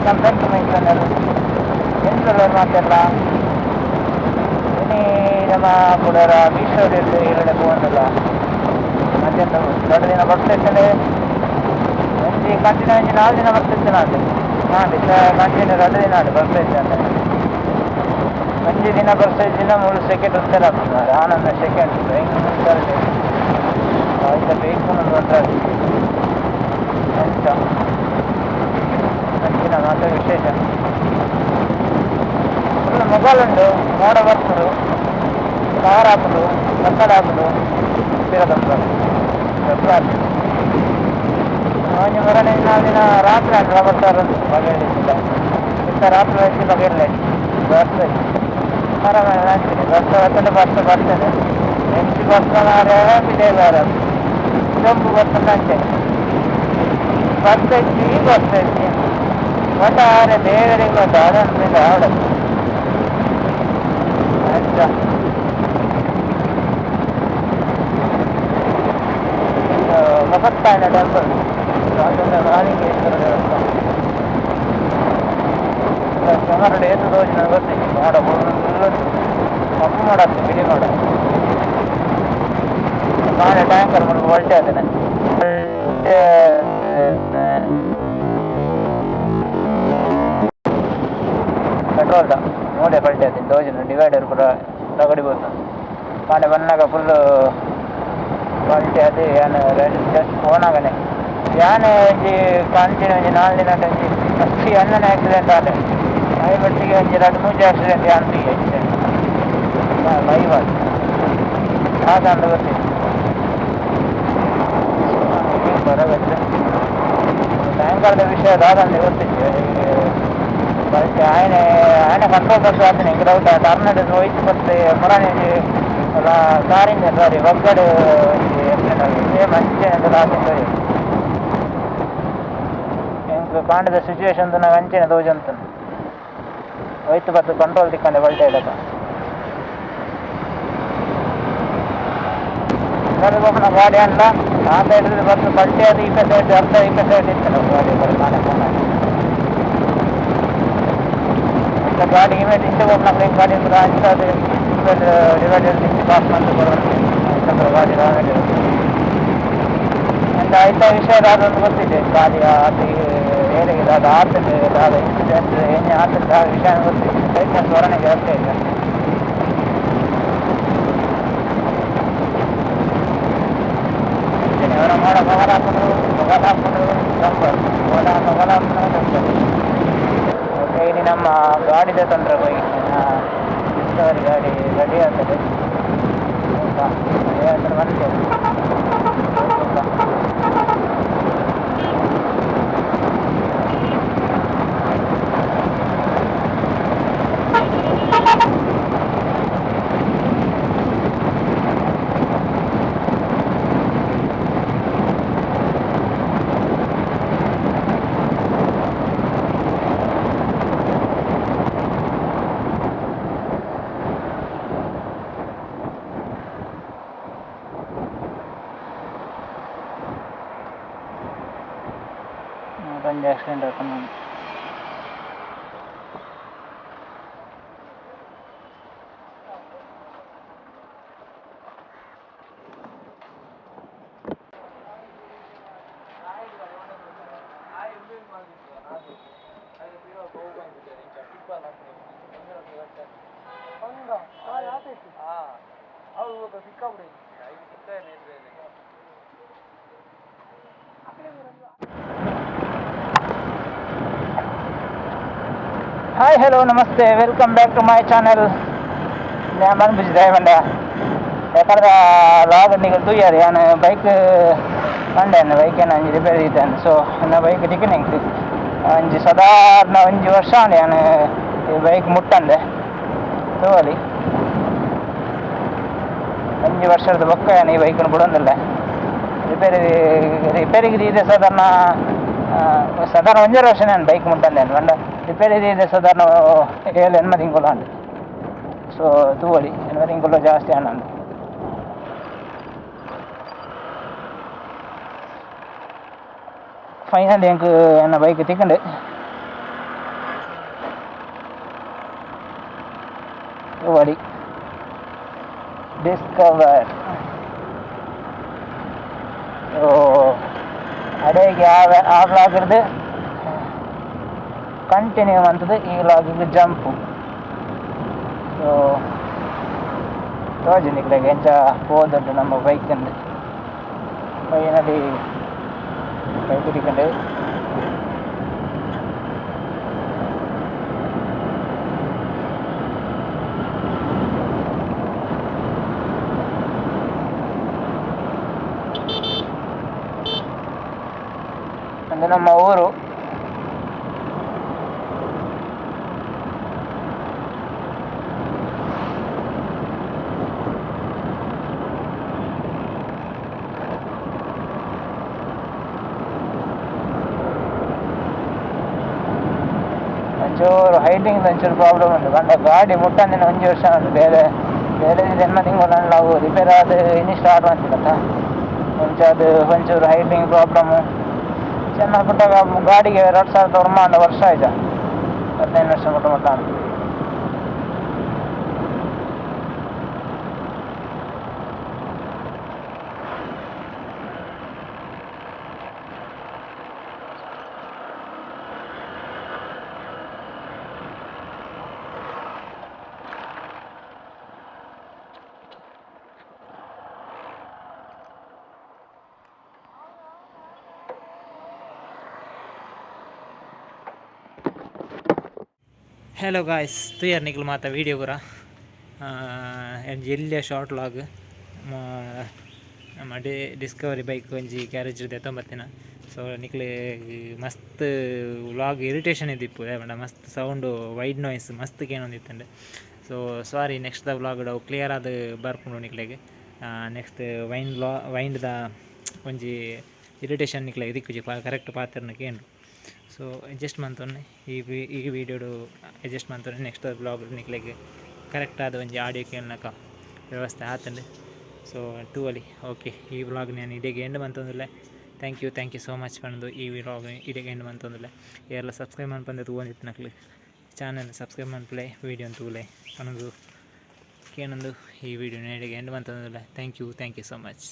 welcome back to my channel. ಎಂಟ್ರಲ್ಲಿ ಮಾತೆಲ್ಲ ಇನಿ ನಮ್ಮ ಕೂಡ ಮೀಶೋದಲ್ಲಿ ಎರಡೆ ಹೋಗಲ್ಲ ಮತ್ತೆಂತ ಎರಡು ದಿನ ಬರ್ತಿರ್ತೇನೆ ಒಂಜಿ ಕಂಟಿನ್ಯೂ ಒಂಜಿ 4 ದಿನ ಬರ್ತಿದ್ದೆ ನಾನು ಕಂಟಿನ್ಯೂ 2 ದಿನ ಆಡು ಬರ್ತಿದ್ದೆ ಅಂತ ಒಂಜಿ ದಿನ ಬರ್ತಿದ್ದಿನ 3 ಸೆಕೆಂಡ್ ಉತ್ತರ ಆಗ್ತದೆ ಆನಂದ ಸೆಕೆಂಡ್ ಭಯಂಕರ ಆಯ್ತು ಬೇಕು ಬಂದ್ರೆ ಎಂತ ಅಂಚಿನ ಮಾತ್ರ ವಿಶೇಷ ಫುಲ್ ಮೊಬೈಲ್ ಉಂಟು ಮೋಡ ಬರ್ತರು ಕಾರ್ ಹಾಕುದು ಕಟ್ಟಡ ಹಾಕುದು ಒಂಜಿ ಮರಣ 4 ದಿನ ರಾತ್ರಿ ಆಂಡ್ಲ ಬರ್ತಾರೆ ಬಗೆಹರಿಸಿಲ್ಲ ಇಂಥ ರಾತ್ರಿ ಹಚ್ಚಿ ಬಗೆಹರಲಿ ಬರ್ತದೆ ಆರಾಮ ಹಾಕ್ತೀನಿ ಬರ್ತದೆ ಬರ್ತೇನೆ ಎಂಚು ಬರ್ತಾನೆ ಬಿಡೇದಾರ ಜಂಬು ಬರ್ತದೆ ಅಂಚೆ ಬರ್ತೈತಿ ಒಟ್ಟಾರೆ ದೇವರಿಗೆ ಗೊತ್ತು ಅದನ್ನು ಆಡೋದು ಆಯ್ತಾ ಮುಖತ್ತಾಯನ ಟೆಂಪಲ್ ಅದೊಂದು ಮಾಲಿಂಗೇಶ್ವರ ದೇವಸ್ಥಾನ ಸುಮಾರು ಎಷ್ಟು ದೋಜಿನ ಗೊತ್ತಿತ್ತು ಮಾಡ ಕಮ್ಮಿ ಮಾಡತ್ತೆ ಬಿಡಿ ಮಾಡ ನಾಳೆ ಟ್ಯಾಂಕರ್ ಮಾಡಿ ಹೊಲ್ಟೆ ಅದನ್ನ ಪೆಟ್ರೋಲ್ದ ನೋಡಿ ಹೊಲ್ಟೆ ಅದನ್ನ ದೋಜಿನ ಡಿವೈಡರ್ ಕೂಡ ತಗಡಿಬೋದು ಮಾಡೆ ಬಂದಾಗ ಫುಲ್ಲು ಕ್ವಾಲಿಟಿ ಅದು ಏನು ಜಸ್ಟ್ ಫೋನಾಗನೆ ಯಾನೆ ಒಂಜಿ ಕಂಟಿನ್ಯೂ ಒಂಜಿ 4 ದಿನ ಒಂಜಿ ಅಷ್ಟು ಎಣ್ಣನೆ ಆಕ್ಸಿಡೆಂಟ್ ಆದ ಮಟ್ಟಿಗೆ ಒಂಜಿ 2-3 ಆಕ್ಸಿಡೆಂಟ್ ಯಾನ್ರಿಗೆ ಲೈವ್ ಅದು ಹಾಗಂತ ಗೊತ್ತಿತ್ತು ಬರಬೇಕು ಟ್ಯಾಂಕರ್ದ ವಿಷಯ ಅದಂತ ಗೊತ್ತಿತ್ತು ಬರೀ ಆಯ್ನ ಕಂಟ್ರೋಲ್ ಬಸ್ ಆತೀನಿ ಹಿಂಗೆ ಡೌಟ್ ಟರ್ನಡ್ ಹೋಯ್ತು ಬರ್ತದೆ ಮುರಾಣಿ ಕಾರಿಂದ ಸಾರಿ ಒಗ್ಗಡೆ ಮಂಚೆ ಅಂತ ಆಸೆ ಹೆಂಗೆ ಕಾಂಡದ ಸಿಚುವೇಶನ್ ನಾವು ಅಂಚೆನ ತೋಜಂತ ಹೋಯ್ತು ಬರ್ತದೆ ಕಂಟ್ರೋಲ್ ತಿಕ್ಕಂಡೆ ಬಲ್ಟೆ ಇಡಕ ಒಬ್ಬನ ಗಾಡಿ ಅಲ್ಲ ಆ ಸೈಡ್ ಬರ್ತದೆ ಬಲ್ಟೆ ಅದು ಈ ಸೈಡ್ ಅರ್ಧ ಈ ಸೈಡ್ ಇತ್ತು ನಾವು ಗಾಡಿ ಬರೀ ನಾನೇ ಫೋನ್ ಗಾಡಿ ಇಮೇಜ್ ಇಂಚೆ ಒಬ್ಬನ ಫ್ರೆಂಡ್ ಗಾಡಿ ಅಂದ್ರೆ ಅಂಚದು ಡಿವೈಡರ್ ಪಾಸ್ ಮಾಡಿ ಬರೋದು ಗಾಡಿ ಅಂತ ಆಯ್ತ ವಿಷಯ ಅದೊಂದು ಗೊತ್ತಿದೆ ಗಾಡಿ ಅದು ಏರಿಗಿದೆ ಅದು ಆತದೆ ಅದು ಇನ್ಸಿಡೆಂಟ್ ಏನೇ ಆತದ ಆ ವಿಷಯ ಗೊತ್ತಿದೆ ಲೈಸೆನ್ಸ್ ಹೊರನೆಗೆ ಇರುತ್ತೆ ಇದೆ ಅವರ ಮೊಬೈಲ್ ಹಾಕೊಂಡು ಜಂಪರ್ ಮೊಬೈಲ್ ಹಾಕೊಂಡು ಓಕೆ ಇಲ್ಲಿ ನಮ್ಮ ಗಾಡಿದ ತಂದ್ರೆ ಹೋಗಿ ಡಿಸ್ಕವರಿ ಗಾಡಿ ರೆಡಿ ಆಗ್ತದೆ ಬಂದೆ ಒಂದು ಆಕ್ಸಿಡೆಂಟ್ ಆಗ್ತಾನೆ ಹಾಯ್ ಹಲೋ ನಮಸ್ತೆ welcome back to my channel ഞാൻ ಬಂದ್ಬಿಟ್ಟಿದ್ದೆ ಬಂದ ಯಾಕಂದ್ರೆ ಲಾಗ್ ನಿಗಲ್ತು ಯಾರು ನಾನು ಬೈಕ್ ಕಂಡೆ ಬೈಕೇನು ಅಂಜಿ ರಿಪೇರಿ ಇದ್ದಾನೆ ಸೊ ನನ್ನ ಬೈಕ್ ಟಿಕೆಟ್ ಹೆಂಗೆ ಅಂಜಿ ಸಾಧಾರಣ 1 ವರ್ಷ ನಾನು ಈ ಬೈಕ್ ಮುಟ್ಟಂದೆ ತಗೋಲಿ 5 ವರ್ಷದ ಬೊಕ್ಕ ನಾನು ಈ ಬೈಕನ್ನು ಬಿಡೋದಿಲ್ಲ ರಿಪೇರಿಗೆ ಇದೆ ಸಾಧಾರಣ 1 ವರ್ಷ ನಾನು ಬೈಕ್ ಮುಟ್ಟಂದೆ ಬಂದ ರಿಪೇರಿ ಇದೆ ಸಾಧಾರಣ 7-8 ತಿಂಗಳು ಅಂದೆ ಸೊ ತಗೋಳಿ 8 ತಿಂಗಳು ಜಾಸ್ತಿ ಅನ್ನಂದು ಫೈನಲಿ ಹೆಂಗೆ ನನ್ನ ಬೈಕ್ ತಿಕ್ಕೊಂಡು वरी डिस्कवर ಅಡೆಗೆ ಆ ವ್ಲಾಗ್ ಹಿಡ್ದು ಕಂಟಿನ್ಯೂ ಅಂತದ್ದು ಈ ವ್ಲಾಗಿಗೆ ಜಂಪು. ಸೊ ತೋಜನಿಕ್ಲೆಗೆ ಎಂಚ ಹೋದದ್ದು ನಮ್ಮ ಬೈಕಲ್ಲಿ ಫೈನಲಿ ಬೈಕ್ ಹಿಡಿಕೊಂಡು ಅಂದರೆ ನಮ್ಮ ಊರು ಒಂಚೂರು ಹೈಟಿಂಗ್ ಒಂಚೂರು ಪ್ರಾಬ್ಲಮ್ ಉಂಟು. ಗಂಡ ಗಾಡಿ ಮುಟ್ಟಂದಿನ 1 ವರ್ಷ ಉಂಟು. ಬೇರೆ ಜನ್ಮ ತಿಂಗಳು ನಾವು ರಿಪೇರ್ ಆದ ಇನ್ನು ಸ್ಟಾರ್ಟ್ ಮಾಡ್ತಿಲ್ಲ ಮುಂಚೆ ಅದು ಒಂಚೂರು ಹೈಟಿಂಗ್ ಪ್ರಾಬ್ಲಮ್ಮು. ಚೆನ್ನಾಗಿ ಬಿಟ್ಟಾಗ ಗಾಡಿಗೆ 2000 ವರ್ಷ ಆಯ್ತಾ, 15 ವರ್ಷ ಮುಟ್ಟ हेलो गाइस तो यार निकल माता वीडियो करा एल्लिया शार्ट व्लाग मडे डिस्कवरी बाइक ಒಂಜಿ ಗ್ಯಾರೇಜ್ ಇದೆ ತೊಂಬತ್ತಿನ. ಸೊ ನಿಕ್ಲೆ ಮಸ್ತ್ ವ್ಲಾಗ್ ಇರಿಟೇಷನ್ ಇದ್ದಿಪ್ಪು ಬೇಡ ಮಸ್ತ್ ಸೌಂಡು ವೈಡ್ ನಾಯ್ಸ್ ಮಸ್ತ್ ಕೇನೊಂದಿತ್ತಂಡೆ. So sorry next the vlog ಅವು ಕ್ಲಿಯರ್ ಆದ ಬರ್ಪುಂಡು ನಿಕ್ಲೆಗೆ. ನೆಕ್ಸ್ಟ್ ವೈಂಡ್ದ ಒಂಜಿ ಇರಿಟೇಷನ್ ನಿಕ್ಲೆಗೆ ದಿಕ್ಕುಜಿ ಕರೆಕ್ಟ್ ಪಾತ್ರನ ಕೇಂದ್ರ. ಸೊ ಅಡ್ಜಸ್ಟ್ ಮಂತೊನ್ನೆ ಈ ವಿಡಿಯೋಡು ಅಡ್ಜಸ್ಟ್ ಮಂತೊನ್ನೆ ನೆಕ್ಸ್ಟ್ ಬ್ಲಾಗ್ ನಿಕ್ಲೆಗೆ ಕರೆಕ್ಟ್ ಆದ ಒಂಜಿ ಆಡಿಯೋ ಕೇಳನಕ ವ್ಯವಸ್ಥೆ ಆತಂಡೆ. ಸೊ ತೂವಲಿ ಓಕೆ ಈ ವ್ಲಾಗ್ ನಾನು ಇಡೆಗೆ ಎಂಡ್ ಮಂತೊಂದುಲ್ಲೆ. ಥ್ಯಾಂಕ್ ಯು ಸೋ ಮಚ್ ಪಂದು ಈ ವ್ಲಾಗ್ ಇಡೆಗೆ ಎಂಡ್ ಮಂತೊಂದುಲ್ಲೆ. ಎಲ್ಲ ಸಬ್ಸ್ಕ್ರೈಬ್ ಮನ್ಪಂದೆ ತೂವೊಂದಿತ್ತು ನಕ್ಲಿ ಚಾನಲ್ ಸಬ್ಸ್ಕ್ರೈಬ್ ಮನ್ಪುಲೆ ವಿಡಿಯೋ ತೂಲೆ ಅನ್ನೋದು ಕೇನೊಂದು ಈ ವಿಡಿಯೋನ ಇಡೆಗೆ ಎಂಡ್ ಮಂತೊಂದುಲ್ಲೆ. Thank you so much.